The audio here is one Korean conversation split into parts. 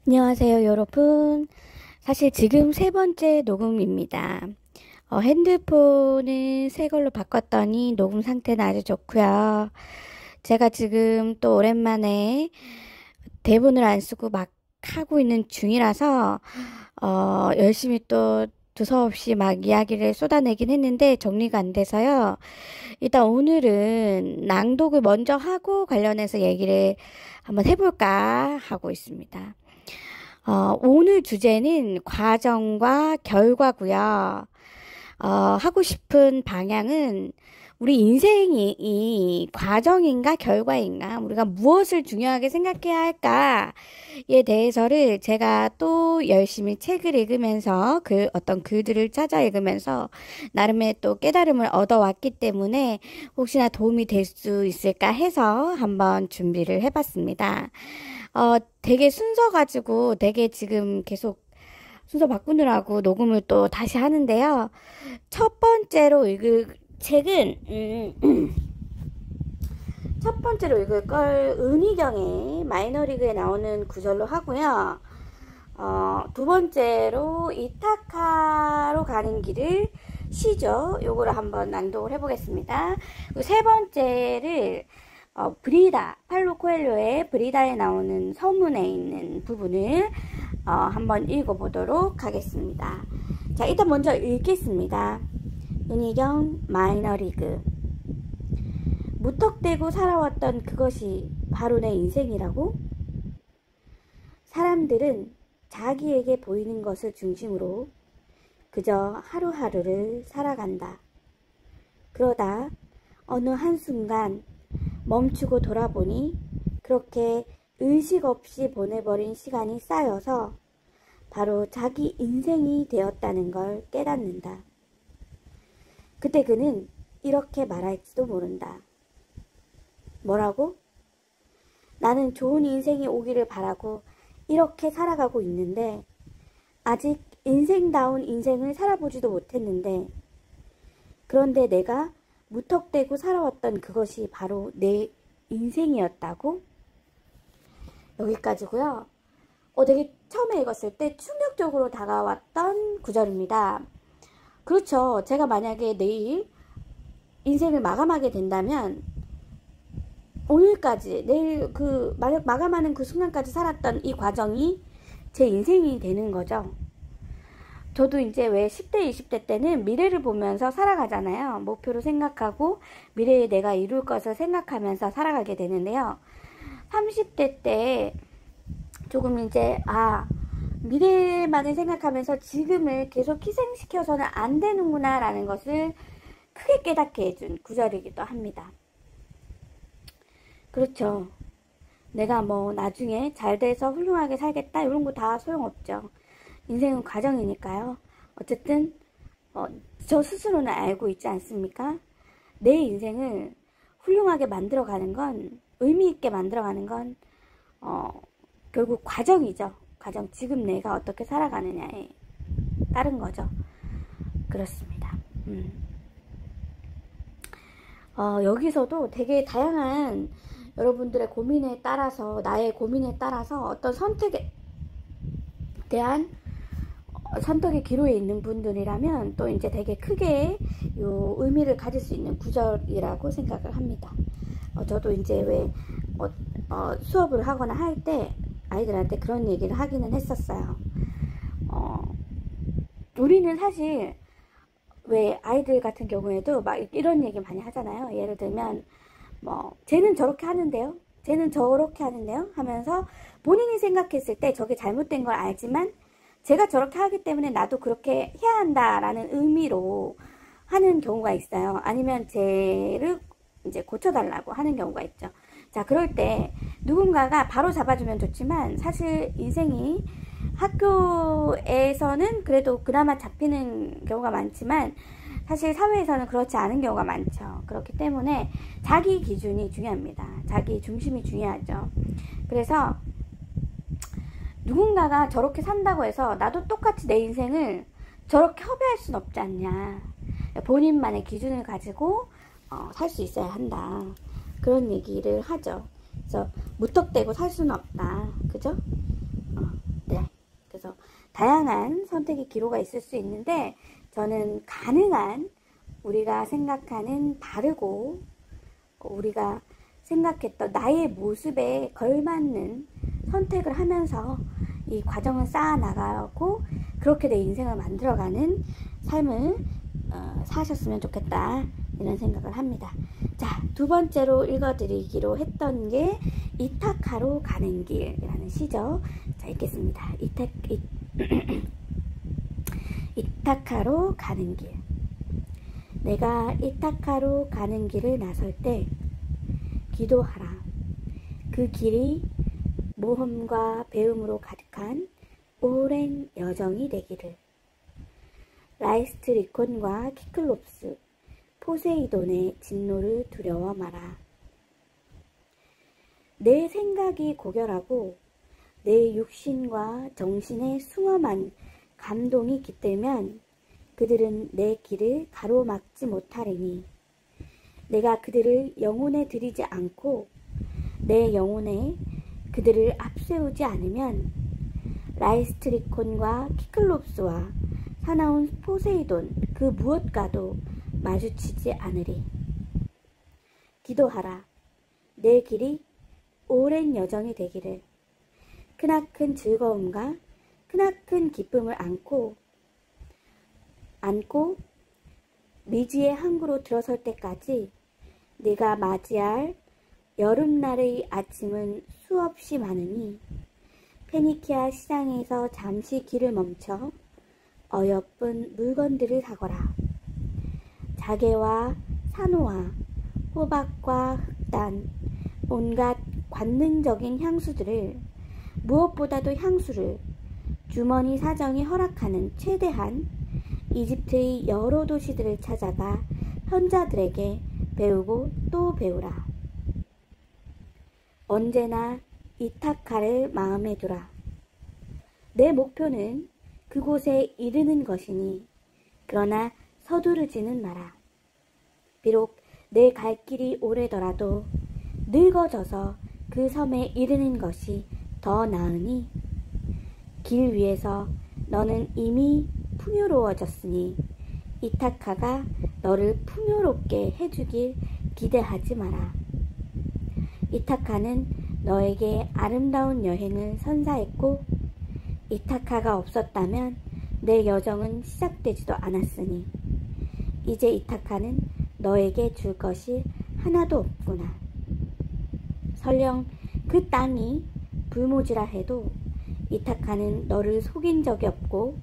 안녕하세요, 여러분. 사실 지금 세 번째 녹음입니다. 핸드폰은 새 걸로 바꿨더니 녹음 상태는 아주 좋고요. 제가 지금 또 오랜만에 대본을 안 쓰고 막 하고 있는 중이라서 열심히 또 두서없이 막 이야기를 쏟아내긴 했는데 정리가 안 돼서요. 일단 오늘은 낭독을 먼저 하고 관련해서 얘기를 한번 해볼까 하고 있습니다. 오늘 주제는 과정과 결과고요. 하고 싶은 방향은 우리 인생이 이 과정인가 결과인가 우리가 무엇을 중요하게 생각해야 할까에 대해서를 제가 또 열심히 책을 읽으면서 그 어떤 글들을 찾아 읽으면서 나름의 또 깨달음을 얻어왔기 때문에 혹시나 도움이 될 수 있을까 해서 한번 준비를 해봤습니다. 되게 순서 가지고 되게 지금 계속 순서 바꾸느라고 녹음을 또 다시 하는데요. 첫 번째로 읽을 책은 첫 번째로 읽을 걸 은희경의 마이너리그에 나오는 구절로 하고요. 두 번째로 이타카로 가는 길을 시죠. 요거를 한번 낭독을 해보겠습니다. 그리고 세 번째를 브리다, 팔로 코엘료의 브리다에 나오는 서문에 있는 부분을 한번 읽어보도록 하겠습니다. 자, 일단 먼저 읽겠습니다. 은희경 마이너리그. 무턱대고 살아왔던 그것이 바로 내 인생이라고? 사람들은 자기에게 보이는 것을 중심으로 그저 하루하루를 살아간다. 그러다 어느 한순간 멈추고 돌아보니 그렇게 의식 없이 보내버린 시간이 쌓여서 바로 자기 인생이 되었다는 걸 깨닫는다. 그때 그는 이렇게 말할지도 모른다. 뭐라고? 나는 좋은 인생이 오기를 바라고 이렇게 살아가고 있는데 아직 인생다운 인생을 살아보지도 못했는데 그런데 내가 무턱대고 살아왔던 그것이 바로 내 인생이었다고? 여기까지고요. 되게 처음에 읽었을 때 충격적으로 다가왔던 구절입니다. 그렇죠. 제가 만약에 내일 인생을 마감하게 된다면 오늘까지 내일 만약 마감하는 그 순간까지 살았던 이 과정이 제 인생이 되는 거죠. 저도 이제 왜 10대, 20대 때는 미래를 보면서 살아가잖아요. 목표로 생각하고 미래에 내가 이룰 것을 생각하면서 살아가게 되는데요. 30대 때 조금 이제 미래만을 생각하면서 지금을 계속 희생시켜서는 안 되는구나 라는 것을 크게 깨닫게 해준 구절이기도 합니다. 그렇죠. 내가 뭐 나중에 잘 돼서 훌륭하게 살겠다 이런 거 다 소용없죠. 인생은 과정이니까요. 어쨌든 저 스스로는 알고 있지 않습니까? 내 인생을 훌륭하게 만들어가는 건, 의미 있게 만들어가는 건 결국 과정이죠. 과정. 지금 내가 어떻게 살아가느냐에 따른 거죠. 그렇습니다. 여기서도 되게 다양한 여러분들의 고민에 따라서, 나의 고민에 따라서 어떤 선택에 대한 선택의 기로에 있는 분들이라면 또 이제 되게 크게 요 의미를 가질 수 있는 구절이라고 생각을 합니다. 저도 이제 왜 수업을 하거나 할 때 아이들한테 그런 얘기를 하기는 했었어요. 우리는 사실 왜 아이들 같은 경우에도 막 이런 얘기 많이 하잖아요. 예를 들면 쟤는 저렇게 하는데요, 쟤는 저렇게 하는데요 하면서 본인이 생각했을 때 저게 잘못된 걸 알지만 제가 저렇게 하기 때문에 나도 그렇게 해야 한다라는 의미로 하는 경우가 있어요. 아니면 쟤를 이제 고쳐달라고 하는 경우가 있죠. 자, 그럴 때 누군가가 바로 잡아주면 좋지만 사실 인생이 학교에서는 그래도 그나마 잡히는 경우가 많지만 사실 사회에서는 그렇지 않은 경우가 많죠. 그렇기 때문에 자기 기준이 중요합니다. 자기 중심이 중요하죠. 그래서 누군가가 저렇게 산다고 해서 나도 똑같이 내 인생을 저렇게 허비할 순 없지 않냐. 본인만의 기준을 가지고 살 수 있어야 한다. 그런 얘기를 하죠. 그래서 무턱대고 살 수는 없다. 그죠? 다양한 선택의 기로가 있을 수 있는데 저는 가능한 우리가 생각하는 바르고 우리가 생각했던 나의 모습에 걸맞는 선택을 하면서 이 과정을 쌓아 나가고 그렇게 내 인생을 만들어가는 삶을 사셨으면 좋겠다 이런 생각을 합니다. 자, 두 번째로 읽어드리기로 했던 게 이타카로 가는 길이라는 시죠. 자, 읽겠습니다. 이타카로 가는 길. 내가 이타카로 가는 길을 나설 때 기도하라. 그 길이 모험과 배움으로 가득한 오랜 여정이 되기를. 라이스트 리콘과 키클롭스, 포세이돈의 진노를 두려워 마라. 내 생각이 고결하고 내 육신과 정신의 숭엄한 감동이 깃들면 그들은 내 길을 가로막지 못하리니 내가 그들을 영혼에 들이지 않고 내 영혼에 그들을 앞세우지 않으면 라이스트리콘과 키클롭스와 사나운 포세이돈 그 무엇과도 마주치지 않으리. 기도하라. 내 길이 오랜 여정이 되기를. 크나큰 즐거움과 크나큰 기쁨을 안고 미지의 항구로 들어설 때까지 네가 맞이할 여름날의 아침은 수없이 많으니 페니키아 시장에서 잠시 길을 멈춰 어여쁜 물건들을 사거라. 자개와 산호와 호박과 흑단, 온갖 관능적인 향수들을, 무엇보다도 향수를 주머니 사정이 허락하는 최대한 이집트의 여러 도시들을 찾아가 현자들에게 배우고 또 배우라. 언제나 이타카를 마음에 두라. 내 목표는 그곳에 이르는 것이니 그러나 서두르지는 마라. 비록 내 갈 길이 오래더라도 늙어져서 그 섬에 이르는 것이 더 나으니 길 위에서 너는 이미 풍요로워졌으니 이타카가 너를 풍요롭게 해주길 기대하지 마라. 이타카는 너에게 아름다운 여행을 선사했고 이타카가 없었다면 내 여정은 시작되지도 않았으니 이제 이타카는 너에게 줄 것이 하나도 없구나. 설령 그 땅이 불모지라 해도 이타카는 너를 속인 적이 없고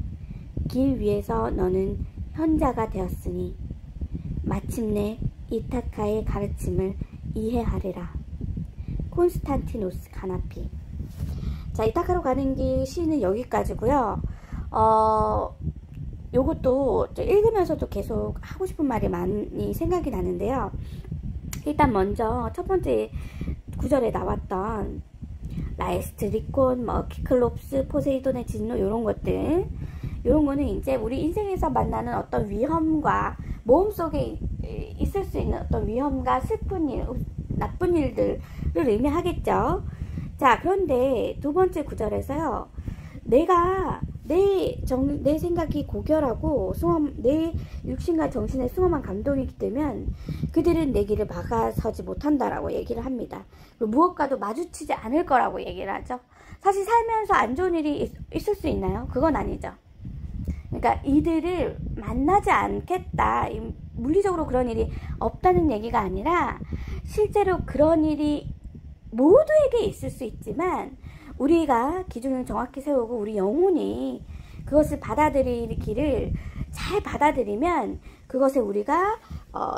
길 위에서 너는 현자가 되었으니 마침내 이타카의 가르침을 이해하리라. 콘스탄티노스 가나피. 자, 이타카로 가는 길 시는 여기까지고요. 요것도 읽으면서도 계속 하고 싶은 말이 많이 생각이 나는데요. 일단 먼저 첫 번째 구절에 나왔던 라이스트 리콘, 키클롭스, 포세이돈의 진노 요런 것들, 요런 거는 이제 우리 인생에서 만나는 어떤 위험과 모험 속에 있을 수 있는 어떤 위험과 슬픈 일, 나쁜 일들을 의미하겠죠. 자, 그런데 두 번째 구절에서요, 내가 내 생각이 고결하고 내 육신과 정신의 숭엄한 감동이기 때문에 그들은 내 길을 막아서지 못한다라고 얘기를 합니다. 그리고 무엇과도 마주치지 않을 거라고 얘기를 하죠. 사실 살면서 안 좋은 일이 있을 수 있나요? 그건 아니죠. 그러니까 이들을 만나지 않겠다, 물리적으로 그런 일이 없다는 얘기가 아니라 실제로 그런 일이 모두에게 있을 수 있지만 우리가 기준을 정확히 세우고 우리 영혼이 그것을 받아들이기를 잘 받아들이면 그것에 우리가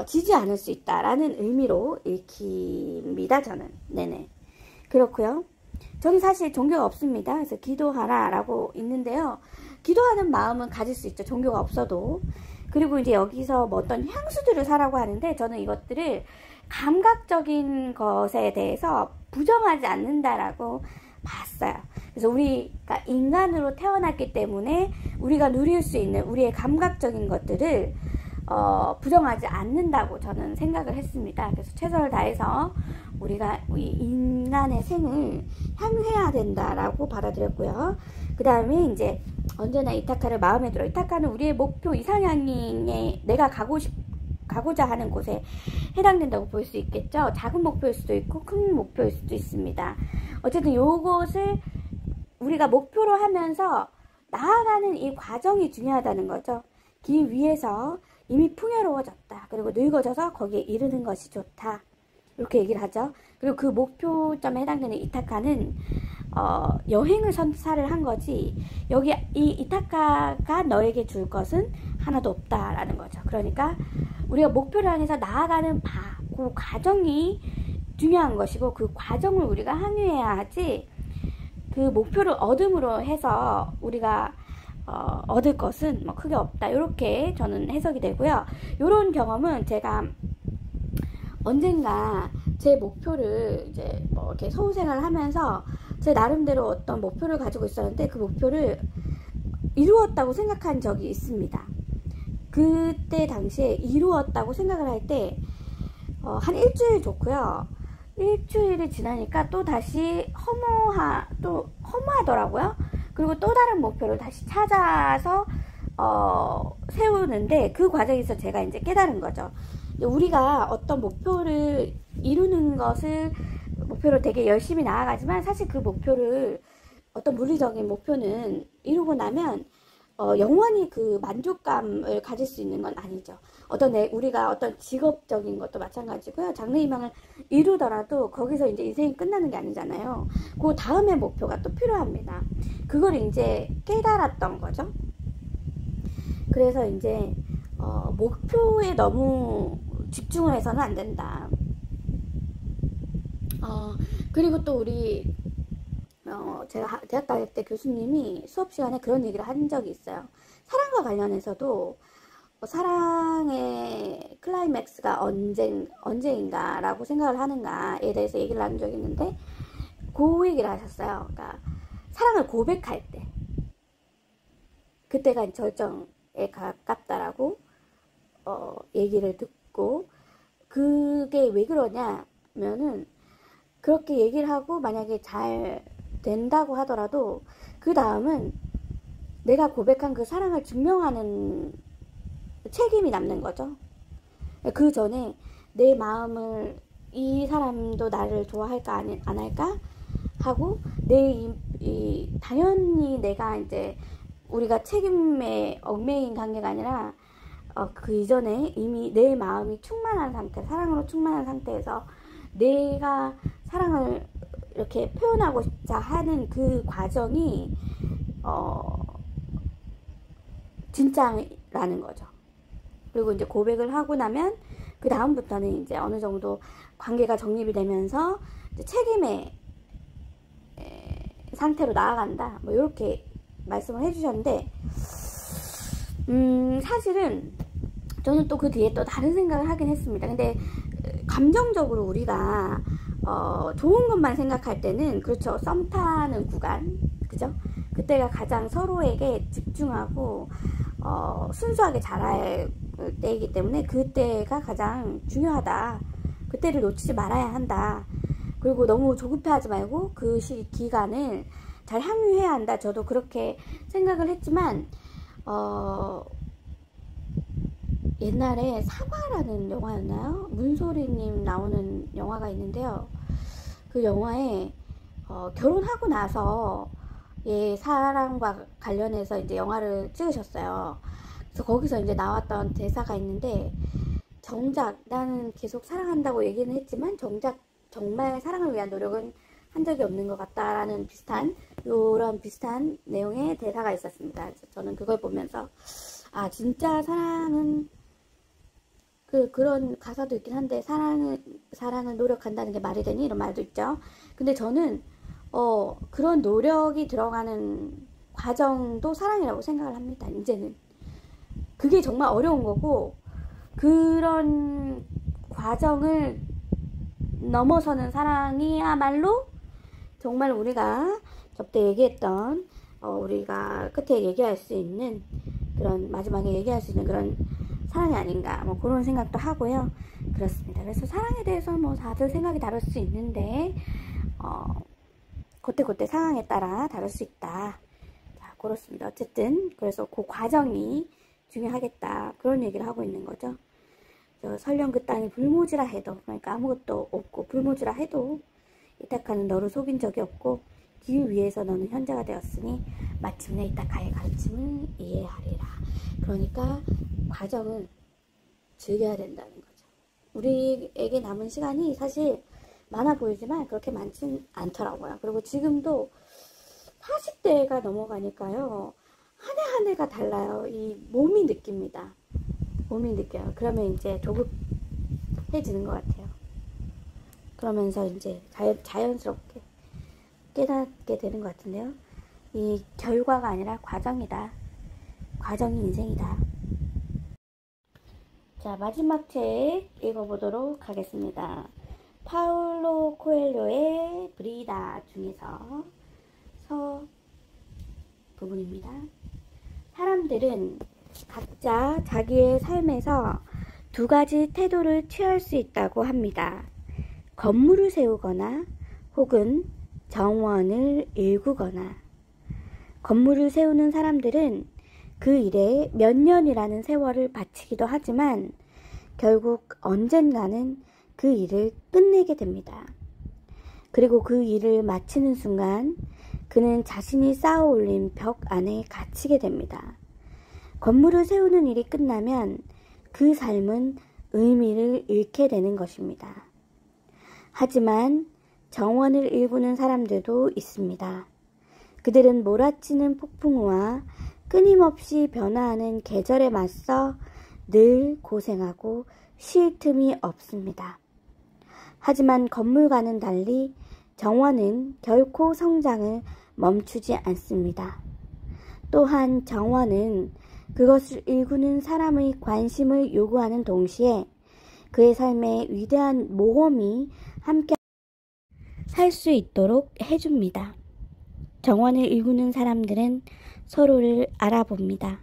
지지 않을 수 있다라는 의미로 읽힙니다. 저는. 네네. 그렇고요. 저는 사실 종교가 없습니다. 그래서 기도하라 라고 있는데요. 기도하는 마음은 가질 수 있죠. 종교가 없어도. 그리고 이제 여기서 뭐 어떤 향수들을 사라고 하는데 저는 이것들을 감각적인 것에 대해서 부정하지 않는다라고 봤어요. 그래서 우리가 인간으로 태어났기 때문에 우리가 누릴 수 있는 우리의 감각적인 것들을 부정하지 않는다고 저는 생각을 했습니다. 그래서 최선을 다해서 우리가 우리 인간의 생을 향유해야 된다라고 받아들였고요. 그 다음에 이제 언제나 이타카를 마음에 들어. 이타카는 우리의 목표 이상향에 내가 가고자 하는 곳에 해당된다고 볼 수 있겠죠. 작은 목표일 수도 있고 큰 목표일 수도 있습니다. 어쨌든 요것을 우리가 목표로 하면서 나아가는 이 과정이 중요하다는 거죠. 길 위에서 이미 풍요로워졌다. 그리고 늙어져서 거기에 이르는 것이 좋다. 이렇게 얘기를 하죠. 그리고 그 목표점에 해당되는 이타카는 여행을 선사를 한 거지, 여기 이 이타카가 너에게 줄 것은 하나도 없다라는 거죠. 그러니까 우리가 목표를 향해서 나아가는 그 과정이 중요한 것이고, 그 과정을 우리가 항유해야 하지, 그 목표를 얻음으로 해서 우리가 얻을 것은 뭐 크게 없다. 이렇게 저는 해석이 되고요. 이런 경험은 제가 언젠가 제 목표를 이제 뭐 이렇게 서울 생활을 하면서 제 나름대로 어떤 목표를 가지고 있었는데, 그 목표를 이루었다고 생각한 적이 있습니다. 그때 당시에 이루었다고 생각을 할 때 한 일주일 좋고요. 일주일이 지나니까 또 다시 허무하더라고요. 그리고 또 다른 목표를 다시 찾아서 세우는데, 그 과정에서 제가 이제 깨달은 거죠. 우리가 어떤 목표를 이루는 것을 목표로 되게 열심히 나아가지만, 사실 그 목표를, 어떤 물리적인 목표는 이루고 나면 영원히 그 만족감을 가질 수 있는 건 아니죠. 우리가 어떤 직업적인 것도 마찬가지고요. 장래희망을 이루더라도 거기서 이제 인생이 끝나는 게 아니잖아요. 그 다음에 목표가 또 필요합니다. 그걸 이제 깨달았던 거죠. 그래서 이제 목표에 너무 집중을 해서는 안 된다. 그리고 또 우리 제가 대학 다닐 때 교수님이 수업 시간에 그런 얘기를 한 적이 있어요. 사랑과 관련해서도 사랑의 클라이맥스가 언제인가 라고 생각을 하는가에 대해서 얘기를 한 적이 있는데, 그 얘기를 하셨어요. 그러니까 사랑을 고백할 때, 그때가 절정에 가깝다라고 얘기를 듣고, 그게 왜 그러냐면은, 그렇게 얘기를 하고 만약에 잘 된다고 하더라도 그 다음은 내가 고백한 그 사랑을 증명하는 책임이 남는 거죠. 그 전에 내 마음을, 이 사람도 나를 좋아할까 안 할까 하고, 당연히 내가 이제, 우리가 책임에 얽매인 관계가 아니라 그 이전에 이미 내 마음이 충만한 상태, 사랑으로 충만한 상태에서 내가 사랑을 이렇게 표현하고자 하는 그 과정이 진짜라는 거죠. 그리고 이제 고백을 하고 나면 그 다음부터는 이제 어느 정도 관계가 정립이 되면서 이제 책임의 상태로 나아간다. 뭐 이렇게 말씀을 해주셨는데, 사실은 저는 또 그 뒤에 또 다른 생각을 하긴 했습니다. 근데 감정적으로 우리가 좋은 것만 생각할 때는, 그렇죠, 썸 타는 구간, 그죠? 그때가 가장 서로에게 집중하고 순수하게 잘할 때이기 때문에 그때가 가장 중요하다. 그때를 놓치지 말아야 한다. 그리고 너무 조급해하지 말고 그 기간을 잘 향유해야 한다. 저도 그렇게 생각을 했지만, 옛날에 사과라는 영화였나요? 문소리님 나오는 영화가 있는데요. 그 영화에 결혼하고 나서 사랑과 관련해서 이제 영화를 찍으셨어요. 그래서 거기서 이제 나왔던 대사가 있는데, 정작 나는 계속 사랑한다고 얘기는 했지만 정말 사랑을 위한 노력은 한 적이 없는 것 같다라는 이런 비슷한 내용의 대사가 있었습니다. 그래서 저는 그걸 보면서, 진짜 사랑은, 그런 가사도 있긴 한데, 사랑은 노력한다는 게 말이 되니? 이런 말도 있죠. 근데 저는, 그런 노력이 들어가는 과정도 사랑이라고 생각을 합니다. 이제는. 그게 정말 어려운 거고, 그런 과정을 넘어서는 사랑이야말로 정말 우리가 저때 얘기했던, 우리가 끝에 얘기할 수 있는 그런, 마지막에 얘기할 수 있는 그런 사랑이 아닌가, 뭐 그런 생각도 하고요. 그렇습니다. 그래서 사랑에 대해서 뭐 다들 생각이 다를 수 있는데, 그때 상황에 따라 다를 수 있다. 자, 그렇습니다. 어쨌든 그래서 그 과정이 중요하겠다 그런 얘기를 하고 있는 거죠. 설령 그 땅이 불모지라 해도, 그러니까 아무것도 없고 불모지라 해도 이타카는 너를 속인 적이 없고 길 위에서 너는 현자가 되었으니 마침내 이타카의 가르침을 이해하리라. 그러니까 과정을 즐겨야 된다는 거죠. 우리에게 남은 시간이 사실 많아 보이지만 그렇게 많진 않더라고요. 그리고 지금도 40대가 넘어가니까요, 한 해 한 해가 달라요. 이 몸이 느낍니다. 몸이 느껴요. 그러면 이제 조급해지는 것 같아요. 그러면서 이제 자연스럽게 깨닫게 되는 것 같은데요. 이 결과가 아니라 과정이다. 과정이 인생이다. 자, 마지막 책 읽어보도록 하겠습니다. 파울로 코엘료의 브리다 중에서 서 부분입니다. 사람들은 각자 자기의 삶에서 두 가지 태도를 취할 수 있다고 합니다. 건물을 세우거나 혹은 정원을 일구거나. 건물을 세우는 사람들은 그 일에 몇 년이라는 세월을 바치기도 하지만 결국 언젠가는 그 일을 끝내게 됩니다. 그리고 그 일을 마치는 순간 그는 자신이 쌓아 올린 벽 안에 갇히게 됩니다. 건물을 세우는 일이 끝나면 그 삶은 의미를 잃게 되는 것입니다. 하지만 정원을 일구는 사람들도 있습니다. 그들은 몰아치는 폭풍우와 끊임없이 변화하는 계절에 맞서 늘 고생하고 쉴 틈이 없습니다. 하지만 건물과는 달리 정원은 결코 성장을 멈추지 않습니다. 또한 정원은 그것을 일구는 사람의 관심을 요구하는 동시에 그의 삶에 위대한 모험이 함께 할 수 있도록 해줍니다. 정원을 일구는 사람들은 서로를 알아봅니다.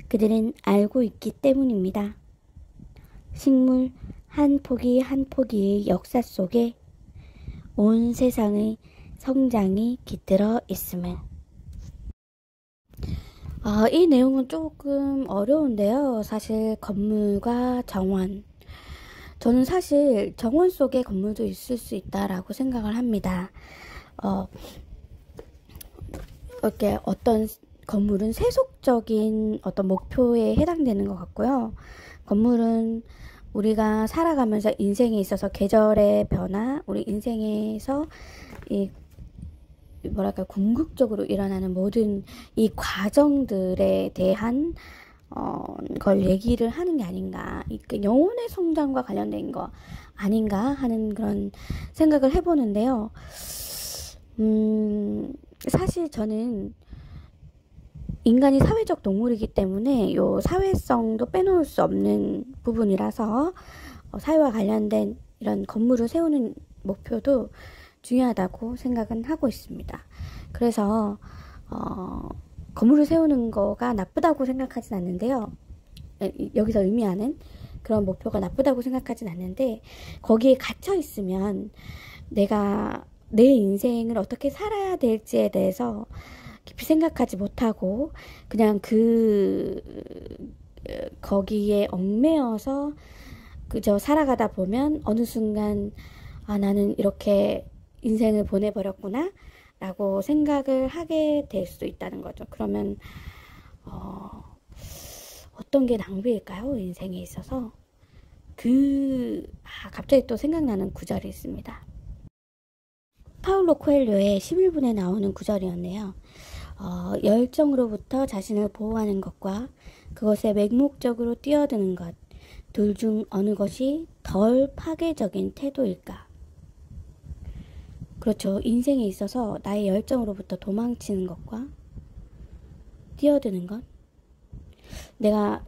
그들은 알고 있기 때문입니다. 식물 한 포기 한 포기의 역사 속에 온 세상의 성장이 깃들어 있음을. 이 내용은 조금 어려운데요. 사실 건물과 정원. 저는 사실 정원 속에 건물도 있을 수 있다라고 생각을 합니다. 이렇게 어떤 건물은 세속적인 어떤 목표에 해당되는 것 같고요. 건물은 우리가 살아가면서 인생에 있어서 계절의 변화, 우리 인생에서 이 뭐랄까 궁극적으로 일어나는 모든 이 과정들에 대한 걸 얘기를 하는 게 아닌가, 영혼의 성장과 관련된 거 아닌가 하는 그런 생각을 해보는데요. 사실 저는 인간이 사회적 동물이기 때문에 요 사회성도 빼놓을 수 없는 부분이라서 사회와 관련된 이런 건물을 세우는 목표도 중요하다고 생각은 하고 있습니다. 그래서 건물을 세우는 거가 나쁘다고 생각하진 않는데요. 여기서 의미하는 그런 목표가 나쁘다고 생각하진 않는데, 거기에 갇혀 있으면 내가 내 인생을 어떻게 살아야 될지에 대해서 깊이 생각하지 못하고 그냥 거기에 얽매여서 그저 살아가다 보면 어느 순간 나는 이렇게 인생을 보내버렸구나 라고 생각을 하게 될 수도 있다는 거죠. 그러면 어떤 게 낭비일까요? 인생에 있어서. 갑자기 또 생각나는 구절이 있습니다. 파울로 코엘료의 11분에 나오는 구절이었네요. 열정으로부터 자신을 보호하는 것과 그것에 맹목적으로 뛰어드는 것, 둘 중 어느 것이 덜 파괴적인 태도일까? 그렇죠. 인생에 있어서 나의 열정으로부터 도망치는 것과 뛰어드는 것, 내가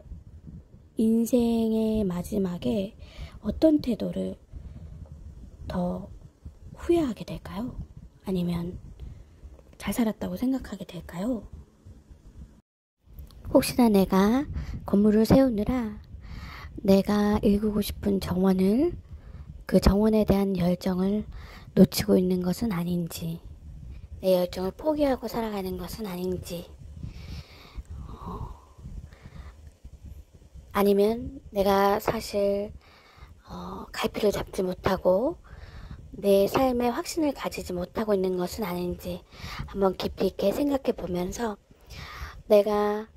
인생의 마지막에 어떤 태도를 더 후회하게 될까요? 아니면 잘 살았다고 생각하게 될까요? 혹시나 내가 건물을 세우느라 내가 일구고 싶은 그 정원에 대한 열정을 놓치고 있는 것은 아닌지, 내 열정을 포기하고 살아가는 것은 아닌지, 아니면 내가 사실 갈피를 잡지 못하고 내 삶에 확신을 가지지 못하고 있는 것은 아닌지 한번 깊이 있게 생각해 보면서, 내가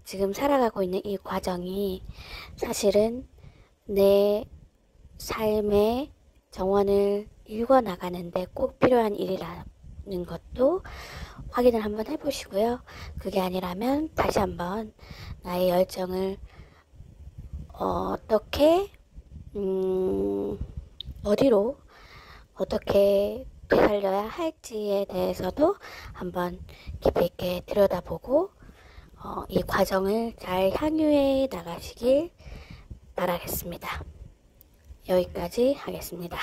지금 살아가고 있는 이 과정이 사실은 내 삶의 정원을 읽어나가는데 꼭 필요한 일이라는 것도 확인을 한번 해보시고요. 그게 아니라면 다시 한번 나의 열정을 어떻게 어디로 어떻게 되살려야 할지에 대해서도 한번 깊이 있게 들여다보고 이 과정을 잘 향유해 나가시길 바라겠습니다. 여기까지 하겠습니다.